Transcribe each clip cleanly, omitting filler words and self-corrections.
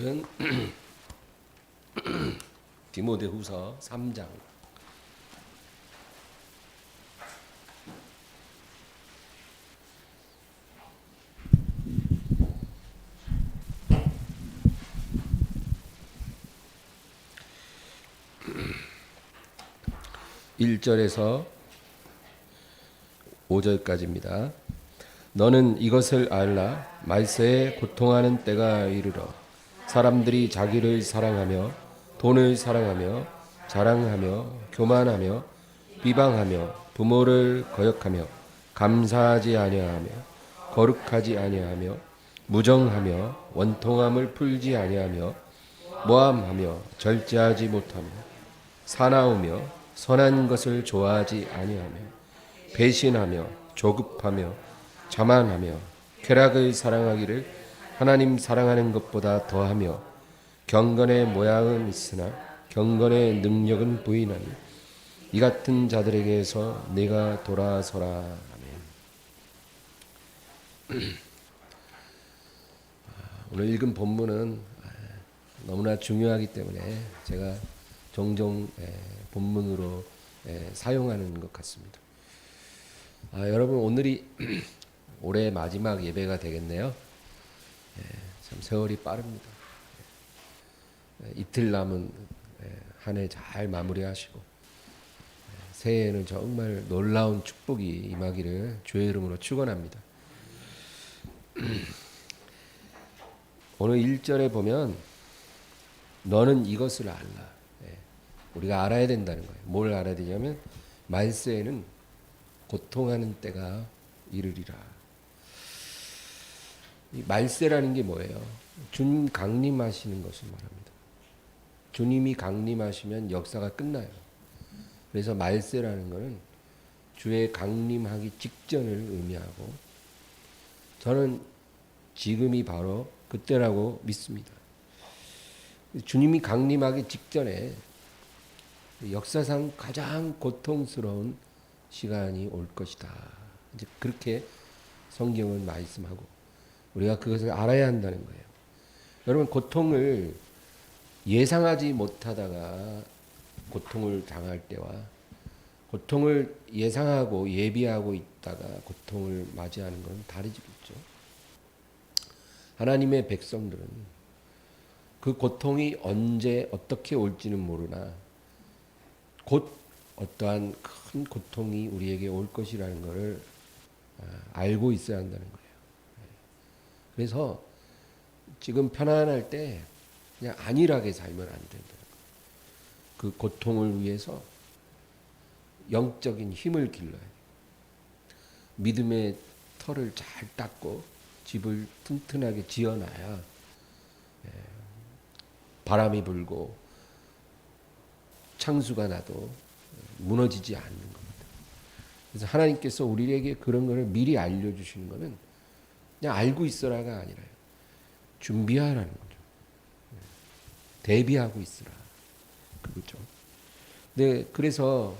오늘은 디모데후서 3장 1절에서 5절까지입니다. 너는 이것을 알라. 말세에 고통하는 때가 이르러 사람들이 자기를 사랑하며 돈을 사랑하며 자랑하며 교만하며 비방하며 부모를 거역하며 감사하지 아니하며 거룩하지 아니하며 무정하며 원통함을 풀지 아니하며 모함하며 절제하지 못하며 사나우며 선한 것을 좋아하지 아니하며 배신하며 조급하며 자만하며 쾌락을 사랑하기를 하나님 사랑하는 것보다 더하며 경건의 모양은 있으나 경건의 능력은 부인하니 이 같은 자들에게서 내가 돌아서라. 아멘. 오늘 읽은 본문은 너무나 중요하기 때문에 제가 종종 본문으로 사용하는 것 같습니다. 여러분, 오늘이 올해 마지막 예배가 되겠네요. 참 세월이 빠릅니다. 이틀 남은 한 해 잘 마무리하시고 새해에는 정말 놀라운 축복이 임하기를 주의 이름으로 축원합니다. 오늘 1절에 보면 너는 이것을 알라. 우리가 알아야 된다는 거예요. 뭘 알아야 되냐면 말세에는 고통하는 때가 이르리라. 이 말세라는 게 뭐예요? 주님 강림하시는 것을 말합니다. 주님이 강림하시면 역사가 끝나요. 그래서 말세라는 것은 주의 강림하기 직전을 의미하고 저는 지금이 바로 그때라고 믿습니다. 주님이 강림하기 직전에 역사상 가장 고통스러운 시간이 올 것이다. 이제 그렇게 성경은 말씀하고 우리가 그것을 알아야 한다는 거예요. 여러분, 고통을 예상하지 못하다가 고통을 당할 때와 고통을 예상하고 예비하고 있다가 고통을 맞이하는 건 다르겠죠. 하나님의 백성들은 그 고통이 언제 어떻게 올지는 모르나 곧 어떠한 큰 고통이 우리에게 올 것이라는 것을 알고 있어야 한다는 거예요. 그래서 지금 편안할 때 그냥 안일하게 살면 안 된다는 거예요. 그 고통을 위해서 영적인 힘을 길러야 돼요. 믿음의 털을 잘 닦고 집을 튼튼하게 지어놔야 바람이 불고 창수가 나도 무너지지 않는 겁니다. 그래서 하나님께서 우리에게 그런 것을 미리 알려주시는 것은 그냥 알고 있어라가 아니라요. 준비하라는 거죠. 대비하고 있으라. 그렇죠. 네, 그래서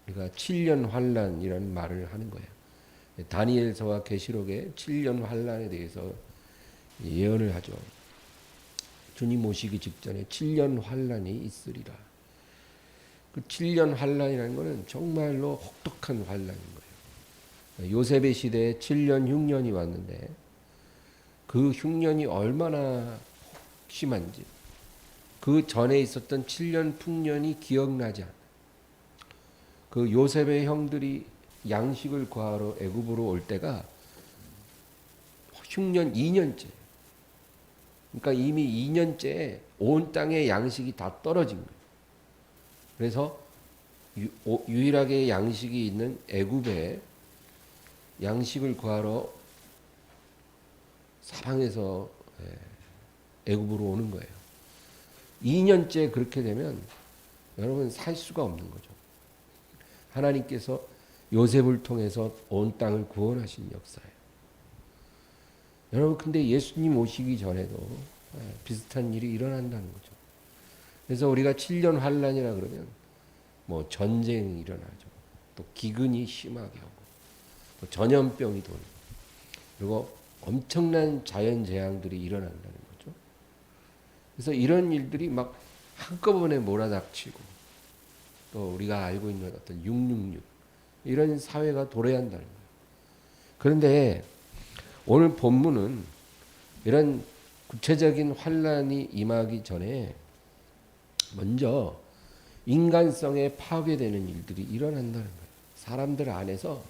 우리가 7년 환란이라는 말을 하는 거예요. 다니엘서와 계시록에 7년 환란에 대해서 예언을 하죠. 주님 오시기 직전에 7년 환란이 있으리라. 그 7년 환란이라는 것은 정말로 혹독한 환란인 거예요. 요셉의 시대에 7년 흉년이 왔는데 그 흉년이 얼마나 심한지 그 전에 있었던 7년 풍년이 기억나지 않아요. 그 요셉의 형들이 양식을 구하러 애굽으로 올 때가 흉년 2년째. 그러니까 이미 2년째에 온 땅에 양식이 다 떨어진 거예요. 그래서 유일하게 양식이 있는 애굽에 양식을 구하러 사방에서 애굽으로 오는 거예요. 2년째 그렇게 되면 여러분 살 수가 없는 거죠. 하나님께서 요셉을 통해서 온 땅을 구원하신 역사예요. 여러분, 근데 예수님 오시기 전에도 비슷한 일이 일어난다는 거죠. 그래서 우리가 7년 환란이라 그러면 뭐 전쟁이 일어나죠. 또 기근이 심하게 오고 또 전염병이 돌고 그리고 엄청난 자연재앙들이 일어난다는 거죠. 그래서 이런 일들이 막 한꺼번에 몰아닥치고 또 우리가 알고 있는 어떤 666 이런 사회가 도래한다는 거예요. 그런데 오늘 본문은 이런 구체적인 환란이 임하기 전에 먼저 인간성에 파괴되는 일들이 일어난다는 거예요. 사람들 안에서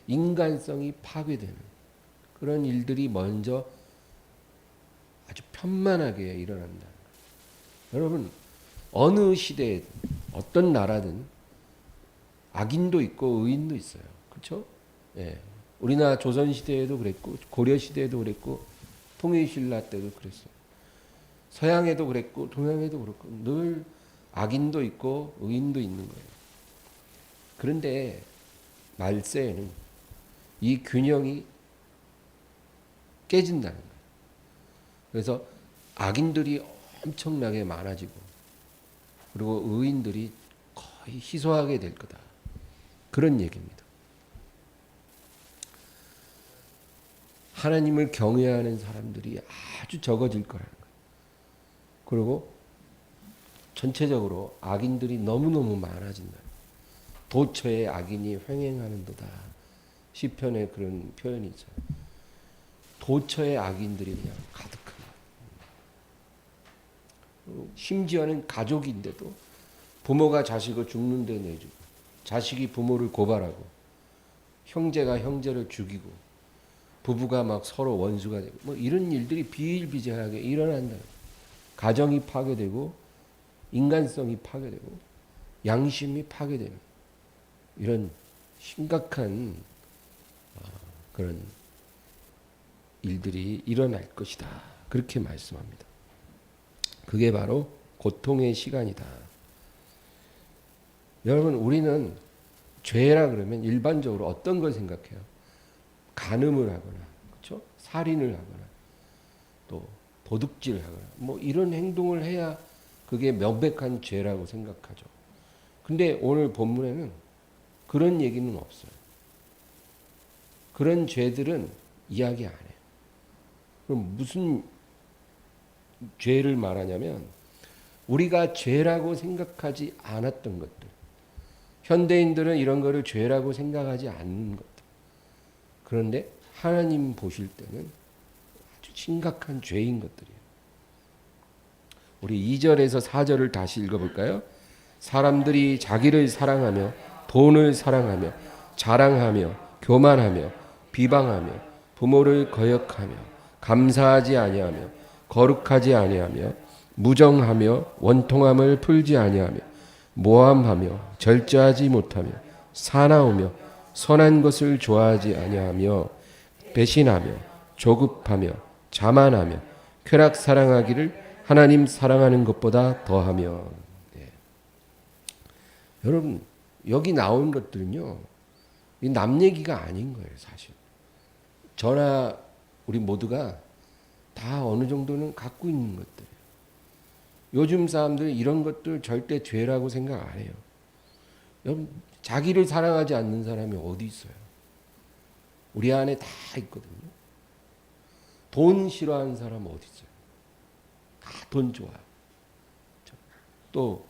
인간성이 파괴되는 그런 일들이 먼저 아주 편만하게 일어난다. 여러분 어느 시대에 어떤 나라든 악인도 있고 의인도 있어요. 그렇죠? 예. 우리나라 조선 시대에도 그랬고 고려 시대에도 그랬고 통일신라 때도 그랬어요. 서양에도 그랬고 동양에도 그렇고 늘 악인도 있고 의인도 있는 거예요. 그런데 말세에는 이 균형이 깨진다는 거예요. 그래서 악인들이 엄청나게 많아지고 그리고 의인들이 거의 희소하게 될 거다. 그런 얘기입니다. 하나님을 경외하는 사람들이 아주 적어질 거라는 거예요. 그리고 전체적으로 악인들이 너무너무 많아진다. 도처에 악인이 횡행하는도다. 시편에 그런 표현이 있어요. 도처에 악인들이 그냥 가득한 거예요. 심지어는 가족인데도 부모가 자식을 죽는 데 내주고 자식이 부모를 고발하고 형제가 형제를 죽이고 부부가 막 서로 원수가 되고 뭐 이런 일들이 비일비재하게 일어난다. 가정이 파괴되고 인간성이 파괴되고 양심이 파괴되는 이런 심각한 그런 일들이 일어날 것이다. 그렇게 말씀합니다. 그게 바로 고통의 시간이다. 여러분 우리는 죄라 그러면 일반적으로 어떤 걸 생각해요? 간음을 하거나, 그렇죠? 살인을 하거나, 또 도둑질을 하거나, 뭐 이런 행동을 해야 그게 명백한 죄라고 생각하죠. 근데 오늘 본문에는 그런 얘기는 없어요. 그런 죄들은 이야기 안 해요. 그럼 무슨 죄를 말하냐면 우리가 죄라고 생각하지 않았던 것들. 현대인들은 이런 거를 죄라고 생각하지 않는 것들. 그런데 하나님 보실 때는 아주 심각한 죄인 것들이에요. 우리 2절에서 4절을 다시 읽어볼까요? 사람들이 자기를 사랑하며 돈을 사랑하며 자랑하며 교만하며 비방하며 부모를 거역하며 감사하지 아니하며 거룩하지 아니하며 무정하며 원통함을 풀지 아니하며 모함하며 절제하지 못하며 사나우며 선한 것을 좋아하지 아니하며 배신하며 조급하며 자만하며 쾌락 사랑하기를 하나님 사랑하는 것보다 더하며. 예. 여러분 여기 나온 것들은요 남 얘기가 아닌 거예요. 사실 저나 우리 모두가 다 어느 정도는 갖고 있는 것들이에요. 요즘 사람들은 이런 것들 절대 죄라고 생각 안 해요. 여러분 자기를 사랑하지 않는 사람이 어디 있어요? 우리 안에 다 있거든요. 돈 싫어하는 사람 어디 있어요? 다 돈 좋아요. 또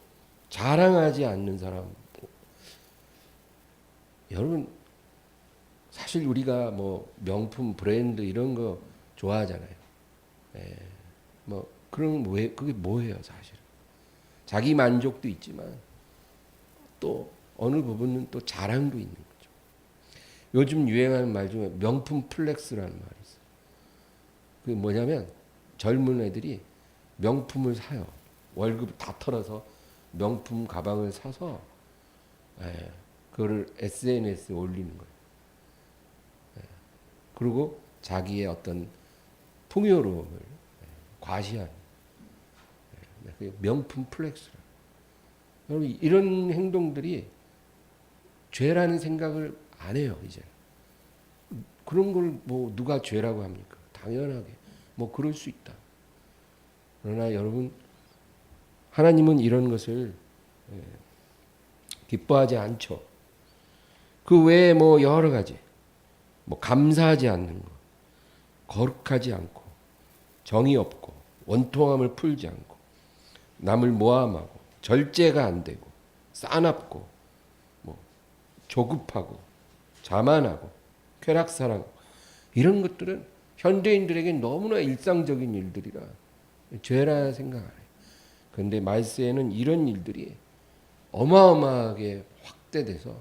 자랑하지 않는 사람. 여러분 사실 우리가 뭐 명품 브랜드 이런 거 좋아하잖아요. 예. 뭐 그런 왜 그게 뭐예요, 사실? 자기 만족도 있지만 또 어느 부분은 또 자랑도 있는 거죠. 요즘 유행하는 말 중에 명품 플렉스라는 말이 있어요. 그게 뭐냐면 젊은 애들이 명품을 사요. 월급 다 털어서 명품 가방을 사서 예, 그거를 SNS에 올리는 거예요. 예, 그리고 자기의 어떤 풍요로움을 과시하는 그게 명품 플렉스라. 여러분 이런 행동들이 죄라는 생각을 안 해요 이제. 그런 걸 뭐 누가 죄라고 합니까? 당연하게 뭐 그럴 수 있다. 그러나 여러분 하나님은 이런 것을 기뻐하지 않죠. 그 외에 뭐 여러 가지 뭐 감사하지 않는 것, 거룩하지 않고 정의 없고 원통함을 풀지 않고 남을 모함하고 절제가 안 되고 싸납고 뭐 조급하고 자만하고 쾌락사랑 이런 것들은 현대인들에게 너무나 일상적인 일들이라 죄라 생각 안 해요. 그런데 말세에는 이런 일들이 어마어마하게 확대돼서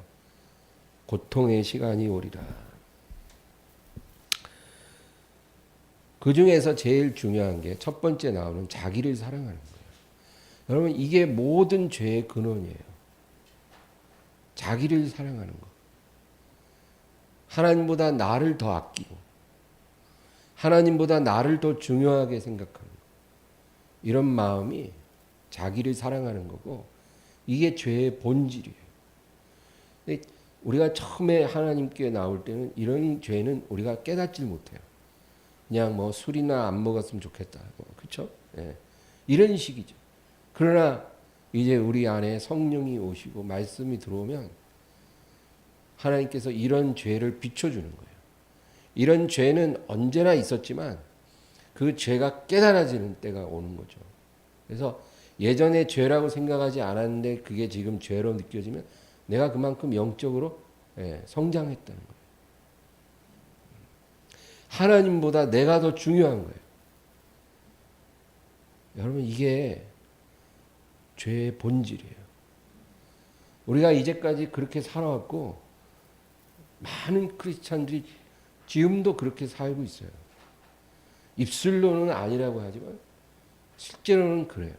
고통의 시간이 오리라. 그 중에서 제일 중요한 게 첫 번째 나오는 자기를 사랑하는 거예요. 여러분 이게 모든 죄의 근원이에요. 자기를 사랑하는 거. 하나님보다 나를 더 아끼고 하나님보다 나를 더 중요하게 생각하는 거. 이런 마음이 자기를 사랑하는 거고 이게 죄의 본질이에요. 우리가 처음에 하나님께 나올 때는 이런 죄는 우리가 깨닫질 못해요. 그냥 뭐 술이나 안 먹었으면 좋겠다. 그렇죠? 예. 이런 식이죠. 그러나 이제 우리 안에 성령이 오시고 말씀이 들어오면 하나님께서 이런 죄를 비춰주는 거예요. 이런 죄는 언제나 있었지만 그 죄가 깨달아지는 때가 오는 거죠. 그래서 예전에 죄라고 생각하지 않았는데 그게 지금 죄로 느껴지면 내가 그만큼 영적으로 성장했다는 거예요. 하나님보다 내가 더 중요한 거예요. 여러분 이게 죄의 본질이에요. 우리가 이제까지 그렇게 살아왔고 많은 크리스찬들이 지금도 그렇게 살고 있어요. 입술로는 아니라고 하지만 실제로는 그래요.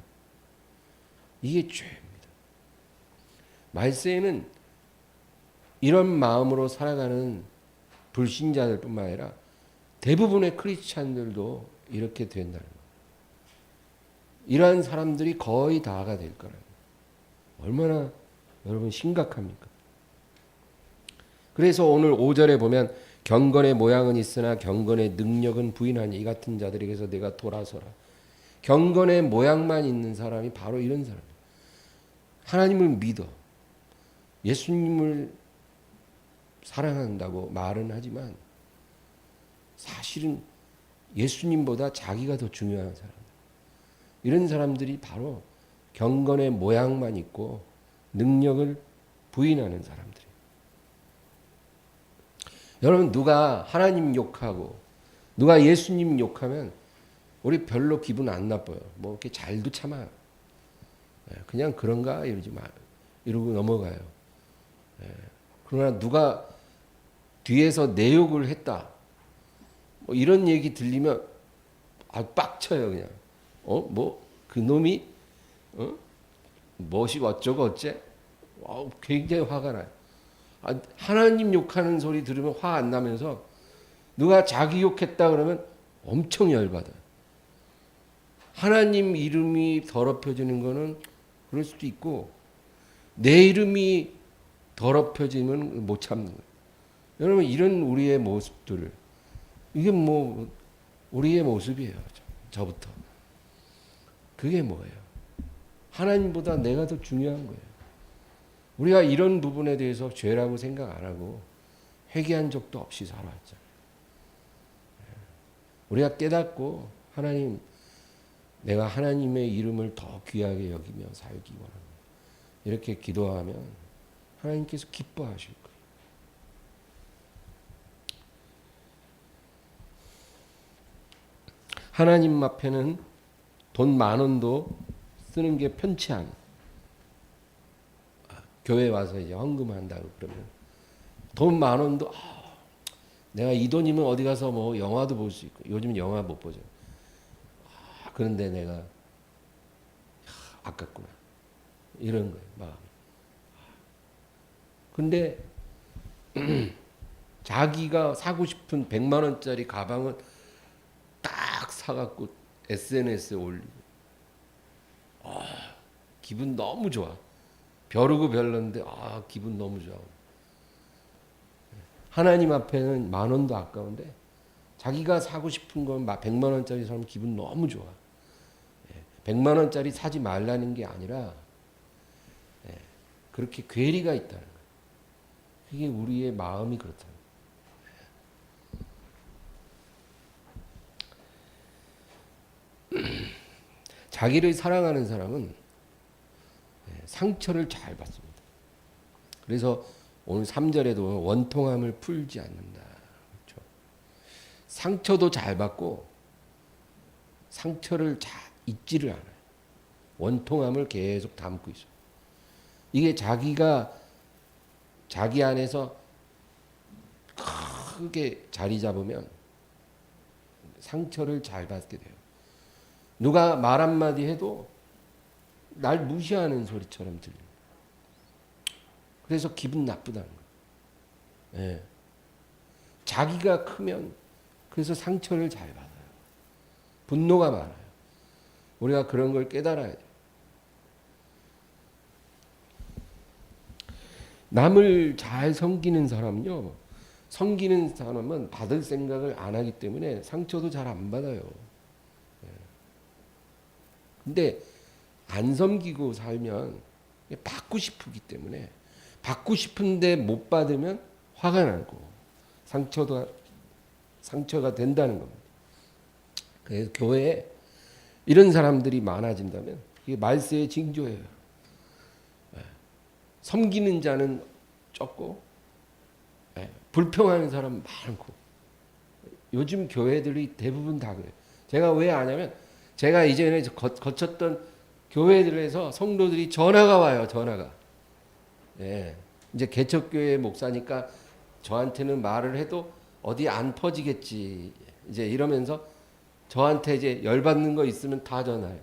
이게 죄입니다. 말세에는 이런 마음으로 살아가는 불신자들뿐만 아니라 대부분의 크리스찬들도 이렇게 된다는 거예요. 이러한 사람들이 거의 다가 될 거라는 거예요. 얼마나 여러분 심각합니까? 그래서 오늘 5절에 보면 경건의 모양은 있으나 경건의 능력은 부인하니 이 같은 자들에게서 내가 돌아서라. 경건의 모양만 있는 사람이 바로 이런 사람이에요. 하나님을 믿어. 예수님을 사랑한다고 말은 하지만 사실은 예수님보다 자기가 더 중요한 사람. 이런 사람들이 바로 경건의 모양만 있고 능력을 부인하는 사람들이에요. 여러분 누가 하나님 욕하고 누가 예수님 욕하면 우리 별로 기분 안 나빠요. 뭐 이렇게 잘도 참아요. 그냥 그런가 이러고 넘어가요. 그러나 누가 뒤에서 내 욕을 했다. 뭐 이런 얘기 들리면 빡쳐요 그냥. 뭐 그 놈이 무엇이 어쩌고 어째? 굉장히 화가 나요. 하나님 욕하는 소리 들으면 화 안 나면서 누가 자기 욕했다 그러면 엄청 열받아요. 하나님 이름이 더럽혀지는 거는 그럴 수도 있고 내 이름이 더럽혀지면 못 참는 거예요. 여러분 이런 우리의 모습들 이게 뭐 우리의 모습이에요. 저부터. 그게 뭐예요? 하나님보다 내가 더 중요한 거예요. 우리가 이런 부분에 대해서 죄라고 생각 안 하고 회개한 적도 없이 살아왔잖아요. 우리가 깨닫고 하나님 내가 하나님의 이름을 더 귀하게 여기며 살기 원합니다. 이렇게 기도하면 하나님께서 기뻐하실 거예요. 하나님 앞에는 돈 10,000원도 쓰는 게 편치 않아. 교회 와서 이제 헌금한다고 그러면 돈 10,000원도 내가 이 돈이면 어디 가서 뭐 영화도 볼 수 있고 요즘 영화 못 보죠. 그런데 내가 아깝구나 이런 거예요 마음이. 근데 자기가 사고 싶은 100만 원짜리 가방은 딱 사갖고 SNS에 올리고 기분 너무 좋아. 벼르고 별론데 기분 너무 좋아. 하나님 앞에는 10,000원도 아까운데 자기가 사고 싶은 건 100만 원짜리 사면 기분 너무 좋아. 100만 원짜리 사지 말라는 게 아니라 그렇게 괴리가 있다는 거예요. 그게 우리의 마음이 그렇다는 거예요. 자기를 사랑하는 사람은 상처를 잘 받습니다. 그래서 오늘 3절에도 원통함을 풀지 않는다. 그렇죠? 상처도 잘 받고 상처를 잘 잊지를 않아요. 원통함을 계속 담고 있어요. 이게 자기가 자기 안에서 크게 자리 잡으면 상처를 잘 받게 돼요. 누가 말 한마디 해도 날 무시하는 소리처럼 들려요. 그래서 기분 나쁘다는 거예요. 예. 자기가 크면 그래서 상처를 잘 받아요. 분노가 많아요. 우리가 그런 걸 깨달아야 돼요. 남을 잘 섬기는 사람은요, 섬기는 사람은 받을 생각을 안 하기 때문에 상처도 잘 안 받아요. 근데 안 섬기고 살면 받고 싶기 때문에 받고 싶은데 못 받으면 화가 나고 상처가 된다는 겁니다. 그래서 교회에 이런 사람들이 많아진다면 이게 말세의 징조예요. 섬기는 자는 적고 불평하는 사람 많고 요즘 교회들이 대부분 다 그래요. 제가 왜 아냐면 제가 이전에 거쳤던 교회들에서 성도들이 전화가 와요. 전화가. 예. 이제 개척교회 목사니까 저한테는 말을 해도 어디 안 퍼지겠지. 이제 이러면서 저한테 이제 열받는 거 있으면 다 전화해요.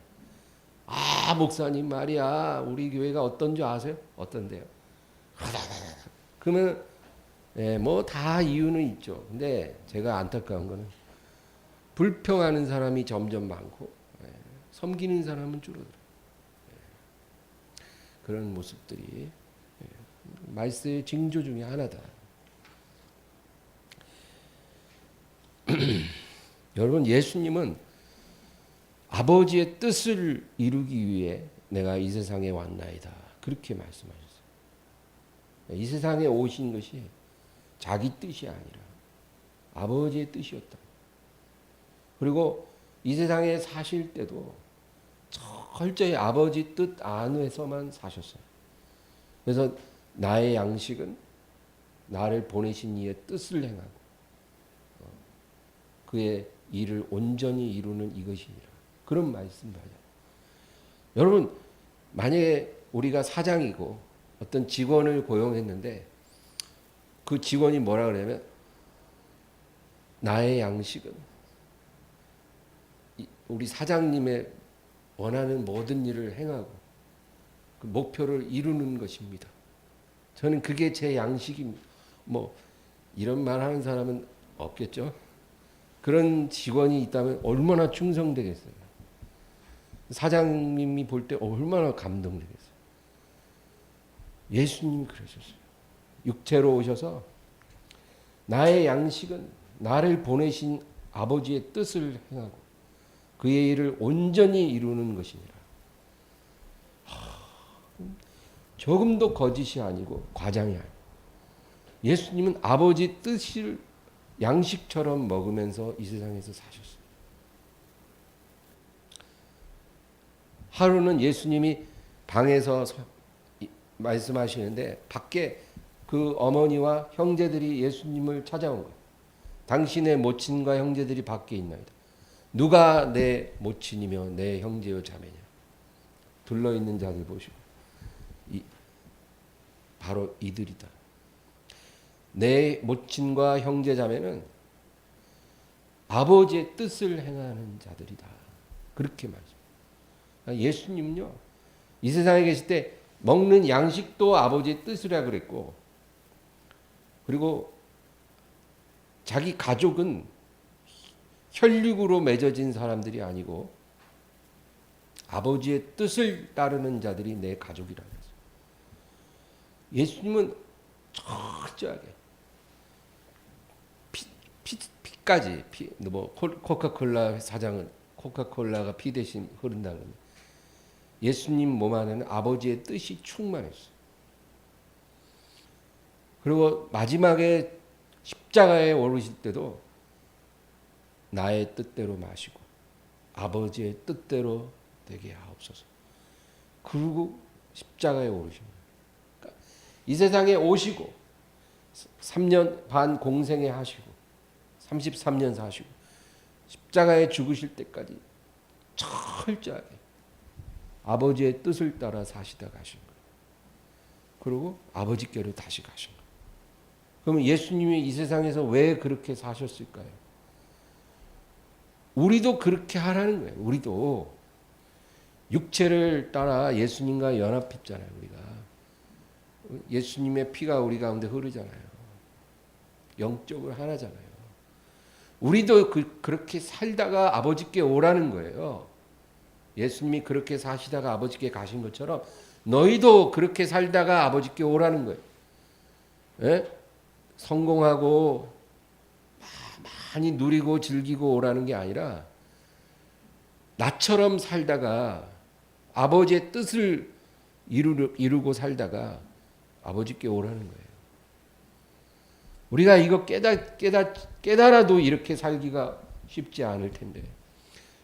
아, 목사님 말이야. 우리 교회가 어떤 줄 아세요? 어떤데요? 그러면 뭐 다 이유는 있죠. 근데 제가 안타까운 거는 불평하는 사람이 점점 많고 섬기는 사람은 줄어들어요. 그런 모습들이 말세의 징조 중에 하나다. 여러분, 예수님은 아버지의 뜻을 이루기 위해 내가 이 세상에 왔나이다. 그렇게 말씀하셨어요. 이 세상에 오신 것이 자기 뜻이 아니라 아버지의 뜻이었다. 그리고 이 세상에 사실 때도 철저히 아버지 뜻 안에서만 사셨어요. 그래서 나의 양식은 나를 보내신 이의 뜻을 행하고 그의 일을 온전히 이루는 이것이니라. 그런 말씀 봐요. 여러분, 만약에 우리가 사장이고 어떤 직원을 고용했는데 그 직원이 뭐라 그러냐면 나의 양식은 우리 사장님의 원하는 모든 일을 행하고 그 목표를 이루는 것입니다. 저는 그게 제 양식입니다. 뭐 이런 말 하는 사람은 없겠죠. 그런 직원이 있다면 얼마나 충성되겠어요. 사장님이 볼 때 얼마나 감동되겠어요. 예수님이 그러셨어요. 육체로 오셔서 나의 양식은 나를 보내신 아버지의 뜻을 행하고 그의 일을 온전히 이루는 것이니라. 조금도 거짓이 아니고 과장이 아니고 예수님은 아버지 뜻을 양식처럼 먹으면서 이 세상에서 사셨어요. 하루는 예수님이 방에서 말씀하시는데 밖에 그 어머니와 형제들이 예수님을 찾아온 거예요. 당신의 모친과 형제들이 밖에 있나이다. 누가 내 모친이며 내 형제요 자매냐. 둘러있는 자들 보시고 바로 이들이다. 내 모친과 형제 자매는 아버지의 뜻을 행하는 자들이다. 그렇게 말씀합니다. 예수님은요, 이 세상에 계실 때 먹는 양식도 아버지의 뜻이라 그랬고, 그리고 자기 가족은 혈육으로 맺어진 사람들이 아니고 아버지의 뜻을 따르는 자들이 내 가족이라 그랬어요. 예수님은 철저하게 피까지 뭐 코카콜라 사장은 코카콜라가 피 대신 흐른다 그러면 예수님 몸 안에는 아버지의 뜻이 충만했어요. 그리고 마지막에 십자가에 오르실 때도 나의 뜻대로 마시고 아버지의 뜻대로 되게 하옵소서. 그리고 십자가에 오르신 거예요. 그러니까 이 세상에 오시고 3년 반 공생애 하시고 33년 사시고 십자가에 죽으실 때까지 철저하게 아버지의 뜻을 따라 사시다 가신 거예요. 그리고 아버지께로 다시 가신 거예요. 그러면 예수님이 이 세상에서 왜 그렇게 사셨을까요? 우리도 그렇게 하라는 거예요. 우리도 육체를 따라 예수님과 연합했잖아요. 우리가 예수님의 피가 우리 가운데 흐르잖아요. 영적으로 하나잖아요. 우리도 그렇게 살다가 아버지께 오라는 거예요. 예수님이 그렇게 사시다가 아버지께 가신 것처럼 너희도 그렇게 살다가 아버지께 오라는 거예요. 예? 성공하고 많이 누리고 즐기고 오라는 게 아니라 나처럼 살다가 아버지의 뜻을 이루고 살다가 아버지께 오라는 거예요. 우리가 이거 깨달아도 이렇게 살기가 쉽지 않을 텐데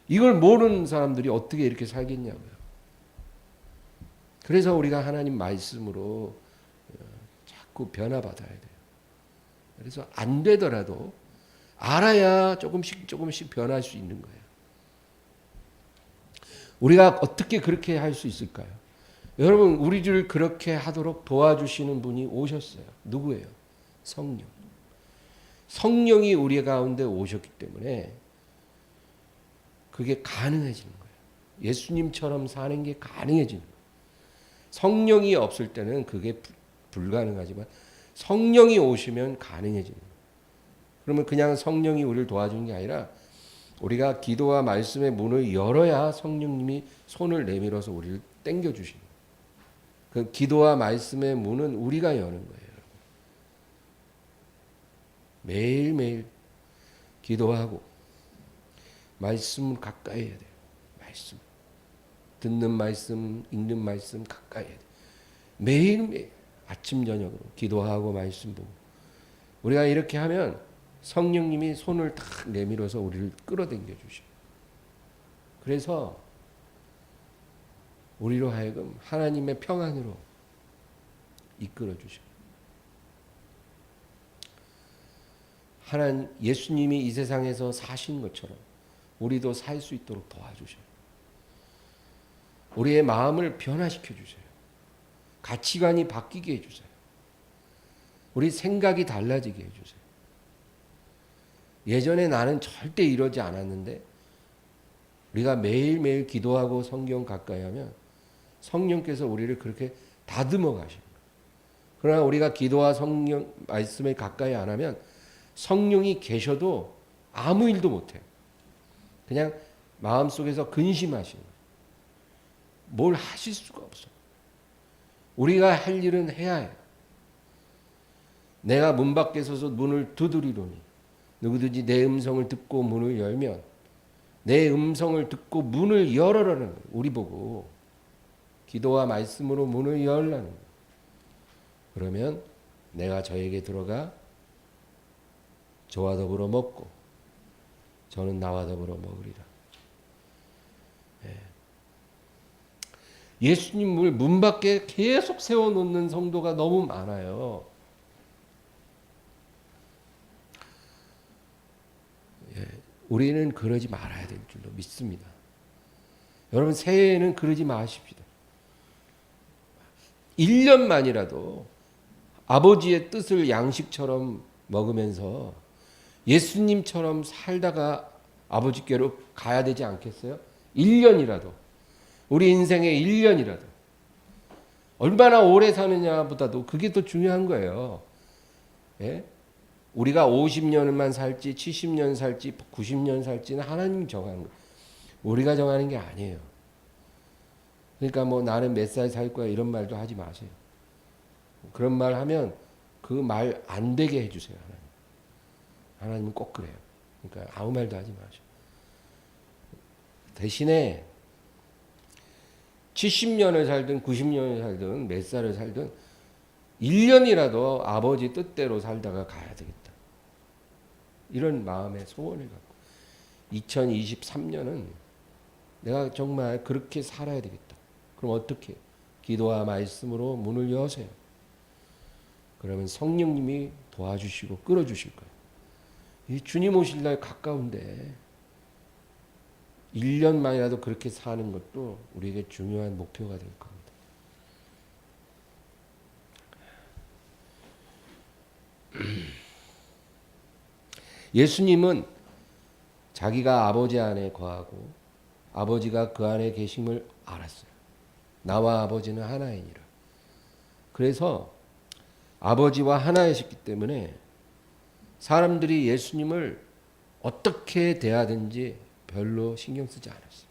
이걸 모르는 사람들이 어떻게 이렇게 살겠냐고요. 그래서 우리가 하나님 말씀으로 자꾸 변화받아야 돼요. 그래서 안 되더라도 알아야 조금씩 변할 수 있는 거예요. 우리가 어떻게 그렇게 할 수 있을까요? 여러분, 우리를 그렇게 하도록 도와주시는 분이 오셨어요. 누구예요? 성령. 성령이 우리 가운데 오셨기 때문에 그게 가능해지는 거예요. 예수님처럼 사는 게 가능해지는 거예요. 성령이 없을 때는 그게 불가능하지만 성령이 오시면 가능해지는 거예요. 그러면 그냥 성령이 우리를 도와주는 게 아니라 우리가 기도와 말씀의 문을 열어야 성령님이 손을 내밀어서 우리를 당겨주시는 거예요. 그 기도와 말씀의 문은 우리가 여는 거예요. 매일매일 기도하고 말씀을 가까이 해야 돼요. 말씀. 듣는 말씀, 읽는 말씀 가까이 해야 돼요. 매일매일 아침 저녁으로 기도하고 말씀 보고 우리가 이렇게 하면 성령님이 손을 탁 내밀어서 우리를 끌어당겨 주셔요. 그래서 우리로 하여금 하나님의 평안으로 이끌어 주셔요. 하나님 예수님이 이 세상에서 사신 것처럼 우리도 살 수 있도록 도와주셔요. 우리의 마음을 변화시켜 주셔요. 가치관이 바뀌게 해주세요. 우리 생각이 달라지게 해주세요. 예전에 나는 절대 이러지 않았는데 우리가 매일매일 기도하고 성경 가까이 하면 성령께서 우리를 그렇게 다듬어 가십니다. 그러나 우리가 기도와 성령 말씀에 가까이 안 하면 성령이 계셔도 아무 일도 못해요. 그냥 마음속에서 근심하시는 거예요. 뭘 하실 수가 없어요. 우리가 할 일은 해야 해요. 내가 문 밖에 서서 문을 두드리노니 누구든지 내 음성을 듣고 문을 열면 내 음성을 듣고 문을 열어라는 거예요. 우리 보고 기도와 말씀으로 문을 열라는 거예요. 그러면 내가 저에게 들어가 저와 더불어 먹고 저는 나와 더불어 먹으리라. 예수님을 문 밖에 계속 세워놓는 성도가 너무 많아요. 우리는 그러지 말아야 될 줄로 믿습니다. 여러분 새해에는 그러지 마십시다. 1년만이라도 아버지의 뜻을 양식처럼 먹으면서 예수님처럼 살다가 아버지께로 가야 되지 않겠어요? 1년이라도. 우리 인생의 1년이라도. 얼마나 오래 사느냐보다도 그게 더 중요한 거예요. 예? 우리가 50년만 살지 70년 살지 90년 살지는 하나님이 정하는 거예요. 우리가 정하는 게 아니에요. 그러니까 뭐 나는 몇 살 살 거야 이런 말도 하지 마세요. 그런 말 하면 그 말 안 되게 해주세요. 하나님은 꼭 그래요. 그러니까 아무 말도 하지 마세요. 대신에 70년을 살든 90년을 살든 몇 살을 살든 1년이라도 아버지 뜻대로 살다가 가야 되겠다. 이런 마음의 소원을 갖고 2023년은 내가 정말 그렇게 살아야 되겠다. 그럼 어떻게? 기도와 말씀으로 문을 여세요. 그러면 성령님이 도와주시고 끌어주실 거예요. 이 주님 오실 날 가까운데 1년만이라도 그렇게 사는 것도 우리에게 중요한 목표가 될 겁니다. 예수님은 자기가 아버지 안에 거하고 아버지가 그 안에 계심을 알았어요. 나와 아버지는 하나이니라. 그래서 아버지와 하나이셨기 때문에 사람들이 예수님을 어떻게 대하든지 별로 신경 쓰지 않았어요.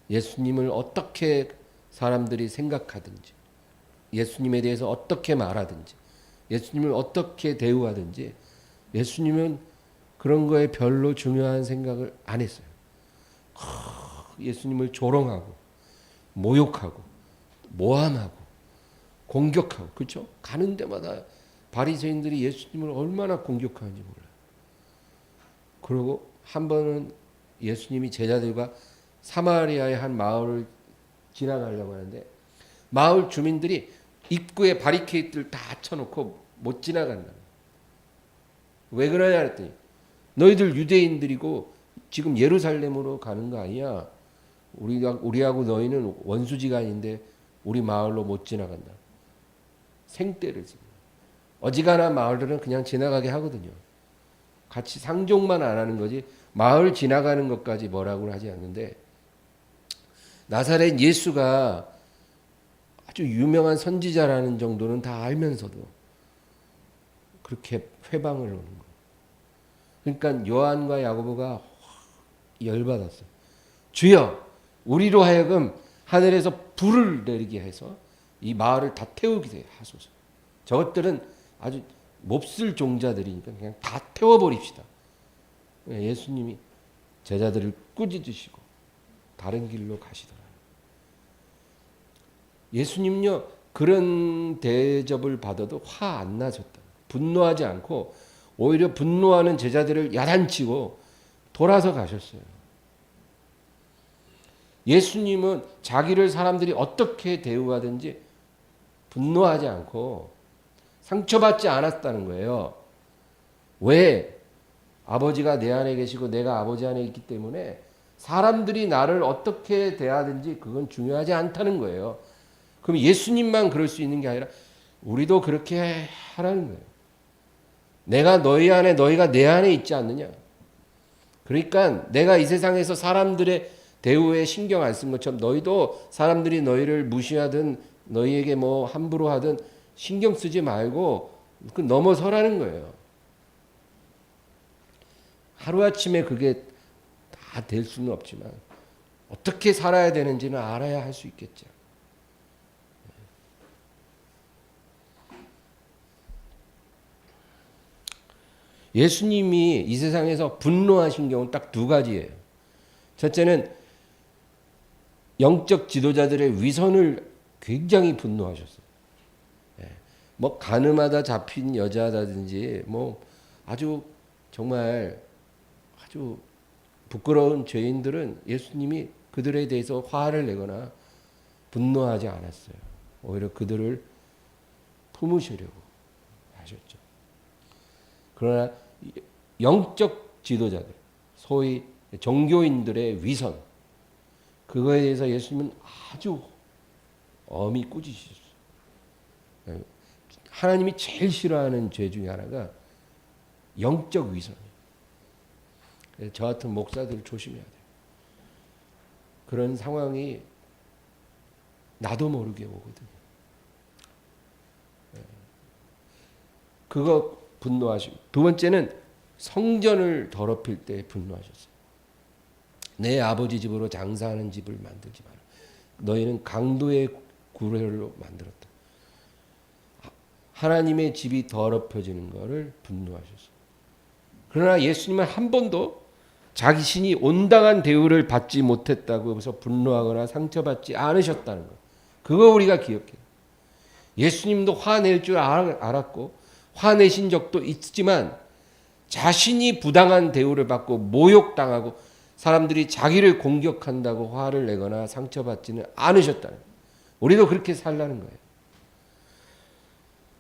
예수님을 어떻게 사람들이 생각하든지, 예수님에 대해서 어떻게 말하든지, 예수님을 어떻게 대우하든지, 예수님은 그런 거에 별로 중요한 생각을 안 했어요. 예수님을 조롱하고, 모욕하고, 모함하고, 공격하고, 그렇죠? 가는 데마다 바리새인들이 예수님을 얼마나 공격하는지 몰라요. 그리고 한 번은 예수님이 제자들과 사마리아의 한 마을을 지나가려고 하는데 마을 주민들이 입구에 바리케이트를 다 쳐놓고 못 지나간다. 왜 그러냐 했더니 너희들 유대인들이고 지금 예루살렘으로 가는 거 아니야. 우리하고 너희는 원수지간인데 우리 마을로 못 지나간다. 생떼를 씁니다. 어지간한 마을들은 그냥 지나가게 하거든요. 같이 상종만 안 하는 거지 마을 지나가는 것까지 뭐라고 하지 않는데 나사렛 예수가 아주 유명한 선지자라는 정도는 다 알면서도 그렇게 회방을 오는 거예요. 그러니까 요한과 야고보가 열받았어요. 주여 우리로 하여금 하늘에서 불을 내리게 해서 이 마을을 다 태우게 하소서. 저것들은 아주 몹쓸 종자들이니까 그냥 다 태워버립시다. 예수님이 제자들을 꾸짖으시고 다른 길로 가시더라. 예수님요 그런 대접을 받아도 화 안 나셨다. 분노하지 않고 오히려 분노하는 제자들을 야단치고 돌아서 가셨어요. 예수님은 자기를 사람들이 어떻게 대우하든지 분노하지 않고 상처받지 않았다는 거예요. 왜? 아버지가 내 안에 계시고 내가 아버지 안에 있기 때문에 사람들이 나를 어떻게 대하든지 그건 중요하지 않다는 거예요. 그럼 예수님만 그럴 수 있는 게 아니라 우리도 그렇게 하라는 거예요. 내가 너희 안에 너희가 내 안에 있지 않느냐. 그러니까 내가 이 세상에서 사람들의 대우에 신경 안 쓴 것처럼 너희도 사람들이 너희를 무시하든 너희에게 뭐 함부로 하든 신경 쓰지 말고 그 넘어서라는 거예요. 하루아침에 그게 다 될 수는 없지만 어떻게 살아야 되는지는 알아야 할 수 있겠죠. 예수님이 이 세상에서 분노하신 경우는 딱 두 가지예요. 첫째는 영적 지도자들의 위선을 굉장히 분노하셨어요. 뭐 가늠하다 잡힌 여자라든지 뭐 아주 정말 아주 부끄러운 죄인들은 예수님이 그들에 대해서 화를 내거나 분노하지 않았어요. 오히려 그들을 품으시려고 하셨죠. 그러나 영적 지도자들, 소위 종교인들의 위선, 그거에 대해서 예수님은 아주 엄히 꾸짖으셨어요. 하나님이 제일 싫어하는 죄 중에 하나가 영적 위선이에요. 저 같은 목사들 조심해야 돼요. 그런 상황이 나도 모르게 오거든요. 그거 분노하시고 두 번째는 성전을 더럽힐 때 분노하셨어요. 내 아버지 집으로 장사하는 집을 만들지 마라. 너희는 강도의 구례로 만들었다. 하나님의 집이 더럽혀지는 것을 분노하셨어요. 그러나 예수님은 한 번도 자신이 온당한 대우를 받지 못했다고 해서 분노하거나 상처받지 않으셨다는 것. 그거 우리가 기억해요. 예수님도 화낼 줄 알았고 화내신 적도 있지만 자신이 부당한 대우를 받고 모욕당하고 사람들이 자기를 공격한다고 화를 내거나 상처받지는 않으셨다는 거예요. 우리도 그렇게 살라는 거예요.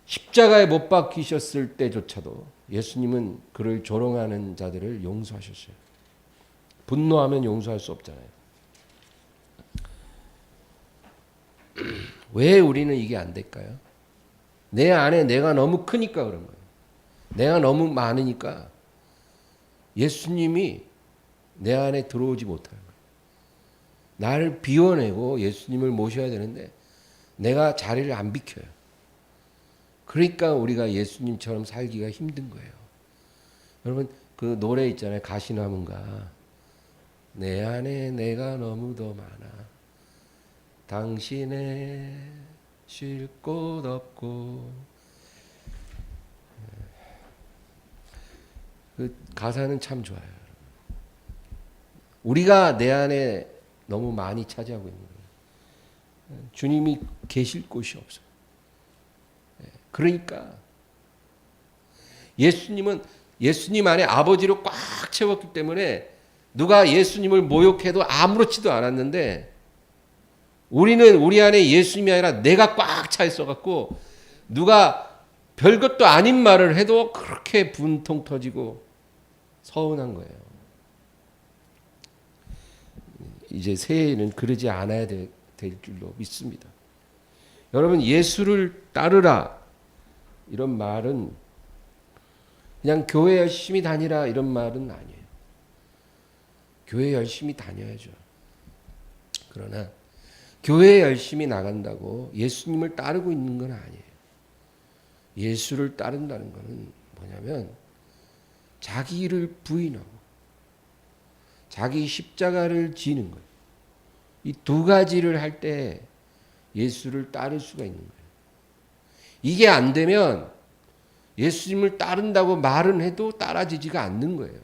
십자가에 못 박히셨을 때조차도 예수님은 그를 조롱하는 자들을 용서하셨어요. 분노하면 용서할 수 없잖아요. 왜 우리는 이게 안 될까요? 내 안에 내가 너무 크니까 그런 거예요. 내가 너무 많으니까 예수님이 내 안에 들어오지 못하는 거예요. 나를 비워내고 예수님을 모셔야 되는데 내가 자리를 안 비켜요. 그러니까 우리가 예수님처럼 살기가 힘든 거예요. 여러분 그 노래 있잖아요. 가시나무인가. 내 안에 내가 너무 더 많아. 당신의 쉴 곳 없고. 그 가사는 참 좋아요. 우리가 내 안에 너무 많이 차지하고 있는 거예요. 주님이 계실 곳이 없어요. 그러니까 예수님은 예수님 안에 아버지로 꽉 채웠기 때문에 누가 예수님을 모욕해도 아무렇지도 않았는데 우리는 우리 안에 예수님이 아니라 내가 꽉 차 있어갖고 누가 별것도 아닌 말을 해도 그렇게 분통 터지고 서운한 거예요. 이제 새해에는 그러지 않아야 될 줄로 믿습니다. 여러분 예수를 따르라 이런 말은 그냥 교회 열심히 다니라 이런 말은 아니에요. 교회 열심히 다녀야죠. 그러나 교회 열심히 나간다고 예수님을 따르고 있는 건 아니에요. 예수를 따른다는 것은 뭐냐면 자기를 부인하고 자기 십자가를 지는 거예요. 이 두 가지를 할 때 예수를 따를 수가 있는 거예요. 이게 안 되면 예수님을 따른다고 말은 해도 따라지지가 않는 거예요.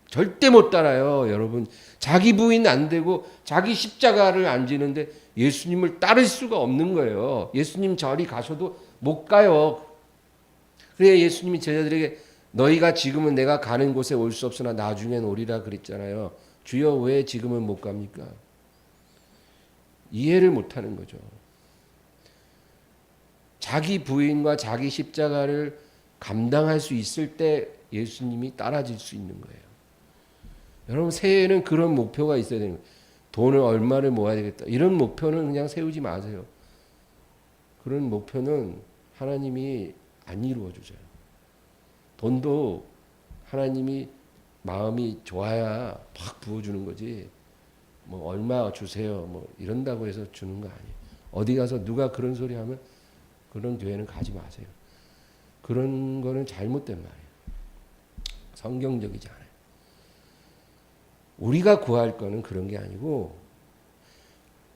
절대 못 따라요, 여러분. 자기 부인 안 되고 자기 십자가를 안 지는데 예수님을 따를 수가 없는 거예요. 예수님 절이 가셔도 못 가요. 그래 예수님이 제자들에게 너희가 지금은 내가 가는 곳에 올 수 없으나 나중엔 오리라 그랬잖아요. 주여 왜 지금은 못 갑니까? 이해를 못 하는 거죠. 자기 부인과 자기 십자가를 감당할 수 있을 때 예수님이 따라질 수 있는 거예요. 여러분 새해에는 그런 목표가 있어야 되는 거예요. 돈을 얼마를 모아야 되겠다. 이런 목표는 그냥 세우지 마세요. 그런 목표는 하나님이 안 이루어 주세요. 돈도 하나님이 마음이 좋아야 팍 부어주는 거지. 뭐 얼마 주세요. 뭐 이런다고 해서 주는 거 아니에요. 어디 가서 누가 그런 소리 하면 그런 교회는 가지 마세요. 그런 거는 잘못된 말이에요. 성경적이지 않아요. 우리가 구할 거는 그런 게 아니고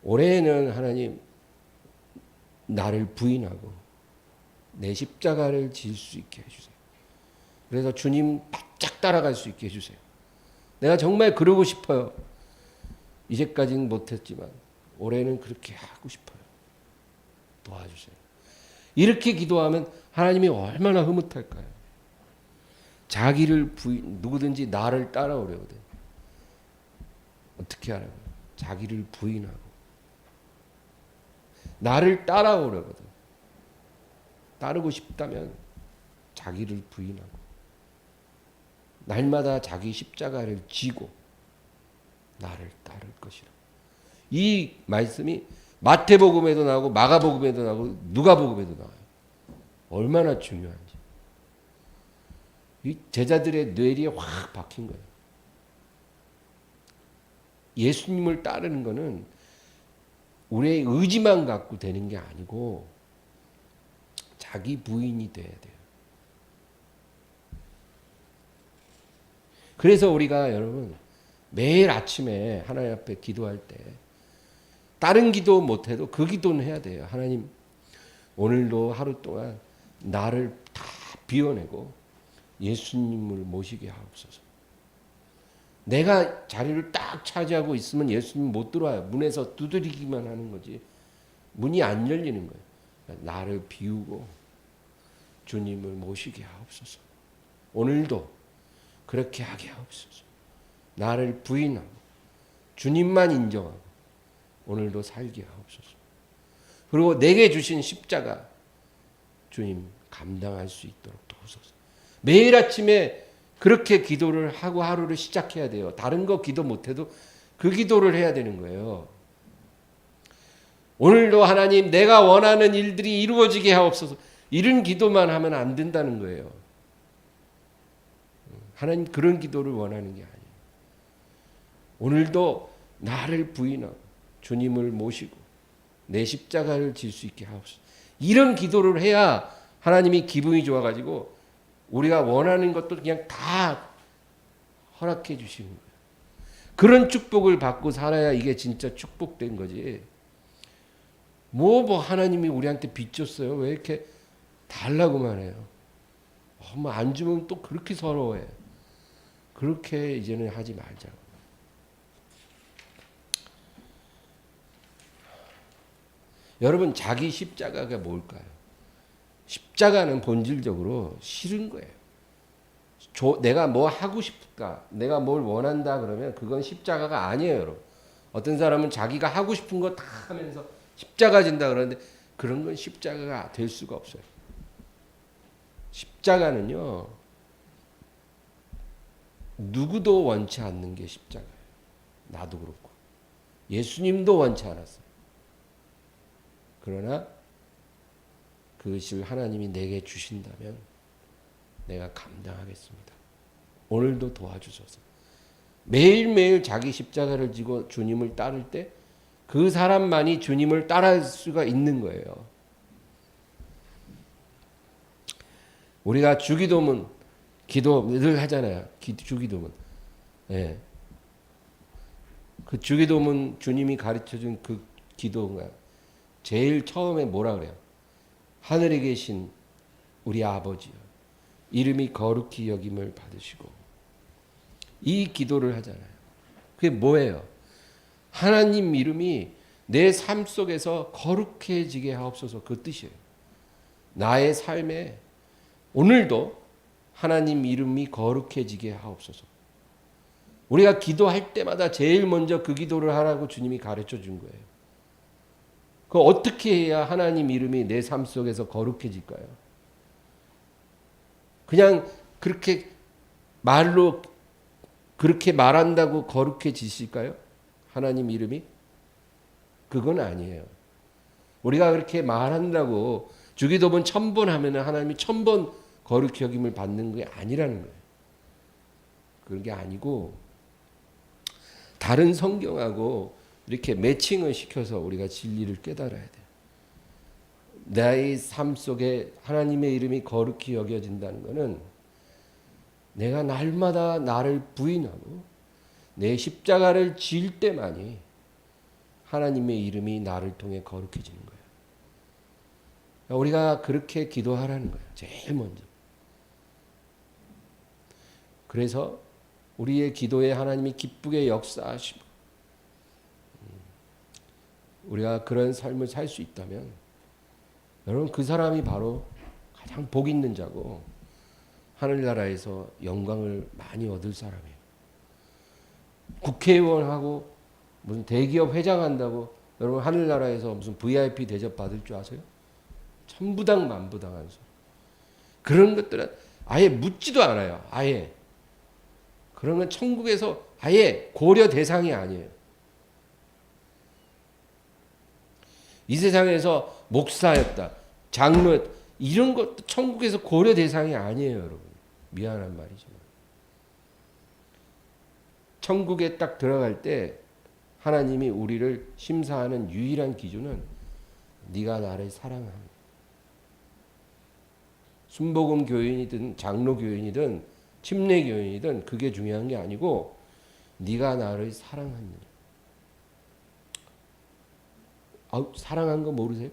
올해는 하나님 나를 부인하고 내 십자가를 질 수 있게 해주세요. 그래서 주님 바짝 따라갈 수 있게 해주세요. 내가 정말 그러고 싶어요. 이제까지는 못했지만 올해는 그렇게 하고 싶어요. 도와주세요. 이렇게 기도하면 하나님이 얼마나 흐뭇할까요? 자기를 누구든지 나를 따라오려거든. 어떻게 하라고요? 자기를 부인하고 나를 따라오려거든. 따르고 싶다면 자기를 부인하고 날마다 자기 십자가를 지고 나를 따를 것이라. 이 말씀이 마태복음에도 나오고 마가복음에도 나오고 누가복음에도 나와요. 얼마나 중요한지. 이 제자들의 뇌리에 확 박힌 거예요. 예수님을 따르는 것은 우리의 의지만 갖고 되는 게 아니고 자기 부인이 돼야 돼요. 그래서 우리가 여러분 매일 아침에 하나님 앞에 기도할 때 다른 기도 못해도 그 기도는 해야 돼요. 하나님 오늘도 하루 동안 나를 다 비워내고 예수님을 모시게 하옵소서. 내가 자리를 딱 차지하고 있으면 예수님 못 들어와요. 문에서 두드리기만 하는 거지. 문이 안 열리는 거예요. 나를 비우고 주님을 모시게 하옵소서. 오늘도 그렇게 하게 하옵소서. 나를 부인하고 주님만 인정하고 오늘도 살게 하옵소서. 그리고 내게 주신 십자가 주님 감당할 수 있도록 도우소서. 매일 아침에 그렇게 기도를 하고 하루를 시작해야 돼요. 다른 거 기도 못해도 그 기도를 해야 되는 거예요. 오늘도 하나님 내가 원하는 일들이 이루어지게 하옵소서. 이런 기도만 하면 안 된다는 거예요. 하나님 그런 기도를 원하는 게 아니에요. 오늘도 나를 부인하고 주님을 모시고 내 십자가를 질 수 있게 하옵소서. 이런 기도를 해야 하나님이 기분이 좋아가지고 우리가 원하는 것도 그냥 다 허락해 주시는 거예요. 그런 축복을 받고 살아야 이게 진짜 축복된 거지. 뭐 하나님이 우리한테 빚 줬어요. 왜 이렇게 달라고만 해요. 뭐 안 주면 또 그렇게 서러워해. 그렇게 이제는 하지 말자고. 여러분 자기 십자가가 뭘까요? 십자가는 본질적으로 싫은 거예요. 내가 뭐 하고 싶을까? 내가 뭘 원한다 그러면 그건 십자가가 아니에요, 여러분. 어떤 사람은 자기가 하고 싶은 거 다 하면서 십자가 진다 그러는데 그런 건 십자가가 될 수가 없어요. 십자가는요. 누구도 원치 않는 게 십자가예요. 나도 그렇고. 예수님도 원치 않았어요. 그러나 그것을 하나님이 내게 주신다면 내가 감당하겠습니다. 오늘도 도와주소서. 매일매일 자기 십자가를 지고 주님을 따를 때 그 사람만이 주님을 따라할 수가 있는 거예요. 우리가 주기도문 기도 늘 하잖아요. 주기도문. 예. 그 주기도문 주님이 가르쳐준 그 기도가 제일 처음에 뭐라 그래요? 하늘에 계신 우리 아버지요. 이름이 거룩히 여김을 받으시고. 이 기도를 하잖아요. 그게 뭐예요? 하나님 이름이 내 삶 속에서 거룩해지게 하옵소서. 그 뜻이에요. 나의 삶에 오늘도 하나님 이름이 거룩해지게 하옵소서. 우리가 기도할 때마다 제일 먼저 그 기도를 하라고 주님이 가르쳐 준 거예요. 그 어떻게 해야 하나님 이름이 내 삶 속에서 거룩해질까요? 그냥 그렇게 말로 그렇게 말한다고 거룩해지실까요? 하나님 이름이? 그건 아니에요. 우리가 그렇게 말한다고 주기도문 1000번 하면 하나님이 1000번 거룩히 여김을 받는 게 아니라는 거예요. 그런 게 아니고 다른 성경하고 이렇게 매칭을 시켜서 우리가 진리를 깨달아야 돼요. 나의 삶 속에 하나님의 이름이 거룩히 여겨진다는 것은 내가 날마다 나를 부인하고 내 십자가를 질 때만이 하나님의 이름이 나를 통해 거룩해지는 거예요. 우리가 그렇게 기도하라는 거예요. 제일 먼저. 그래서 우리의 기도에 하나님이 기쁘게 역사하시고 우리가 그런 삶을 살 수 있다면 여러분 그 사람이 바로 가장 복 있는 자고 하늘나라에서 영광을 많이 얻을 사람이에요. 국회의원하고 무슨 대기업 회장한다고 여러분 하늘나라에서 무슨 VIP 대접 받을 줄 아세요? 천부당 만부당한 소리. 그런 것들은 아예 묻지도 않아요. 아예. 그런 건 천국에서 아예 고려 대상이 아니에요. 이 세상에서 목사였다, 장로였다 이런 것도 천국에서 고려 대상이 아니에요, 여러분. 미안한 말이지만. 천국에 딱 들어갈 때 하나님이 우리를 심사하는 유일한 기준은 네가 나를 사랑하는. 순복음 교인이든 장로 교인이든 침례 교인이든 그게 중요한 게 아니고 네가 나를 사랑하느냐. 사랑한 거 모르세요?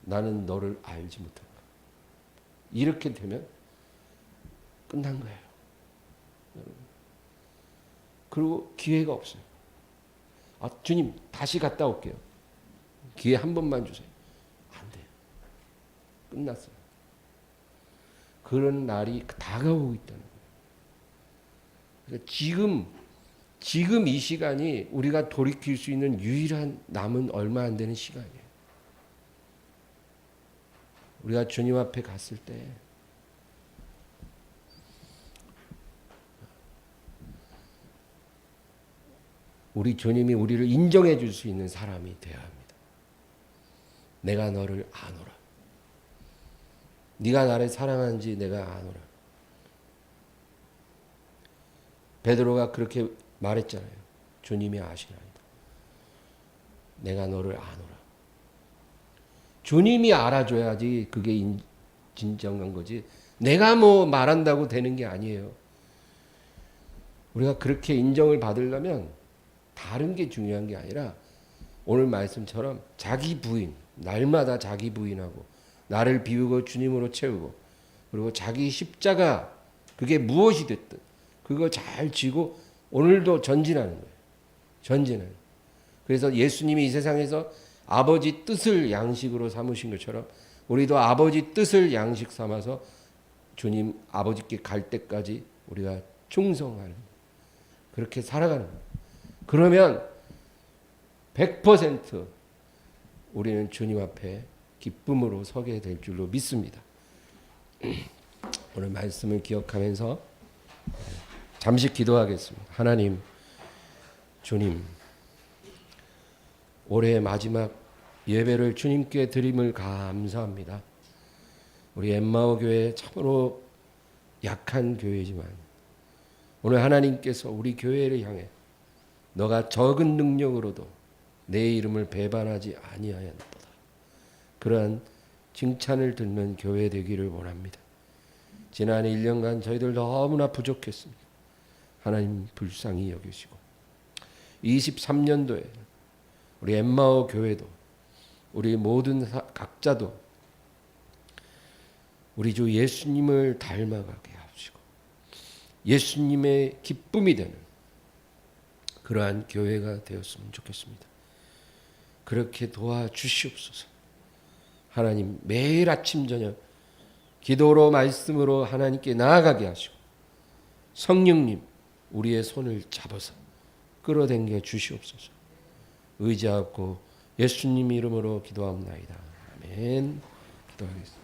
나는 너를 알지 못한다. 이렇게 되면 끝난 거예요. 그리고 기회가 없어요. 주님 다시 갔다 올게요. 기회 한 번만 주세요. 안 돼요. 끝났어요. 그런 날이 다가오고 있다는 거예요. 그러니까 지금 이 시간이 우리가 돌이킬 수 있는 유일한 남은 얼마 안 되는 시간이에요. 우리가 주님 앞에 갔을 때 우리 주님이 우리를 인정해 줄 수 있는 사람이 되어야 합니다. 내가 너를 아노라. 네가 나를 사랑하는지 내가 아노라. 베드로가 그렇게 말했잖아요. 주님이 아시나이다. 내가 너를 아노라. 주님이 알아줘야지 그게 진정한 거지. 내가 뭐 말한다고 되는 게 아니에요. 우리가 그렇게 인정을 받으려면 다른 게 중요한 게 아니라 오늘 말씀처럼 자기 부인, 날마다 자기 부인하고 나를 비우고 주님으로 채우고 그리고 자기 십자가 그게 무엇이 됐든 그거 잘 쥐고 오늘도 전진하는 거예요. 전진하는. 그래서 예수님이 이 세상에서 아버지 뜻을 양식으로 삼으신 것처럼 우리도 아버지 뜻을 양식 삼아서 주님 아버지께 갈 때까지 우리가 충성하는 그렇게 살아가는 거예요. 그러면 100% 우리는 주님 앞에 기쁨으로 서게 될 줄로 믿습니다. 오늘 말씀을 기억하면서 잠시 기도하겠습니다. 하나님, 주님, 올해의 마지막 예배를 주님께 드림을 감사합니다. 우리 엠마오 교회 참으로 약한 교회지만 오늘 하나님께서 우리 교회를 향해 너가 적은 능력으로도 내 이름을 배반하지 아니하였도다. 그러한 칭찬을 듣는 교회 되기를 원합니다. 지난 1년간 저희들 너무나 부족했습니다. 하나님 불쌍히 여기시고 23년도에 우리 엠마오 교회도 우리 모든 각자도 우리 주 예수님을 닮아가게 하시고 예수님의 기쁨이 되는 그러한 교회가 되었으면 좋겠습니다. 그렇게 도와주시옵소서. 하나님 매일 아침 저녁 기도로 말씀으로 하나님께 나아가게 하시고 성령님 우리의 손을 잡아서 끌어당겨 주시옵소서. 의지하고 예수님 이름으로 기도합나이다. 아멘. 기도하겠습니다.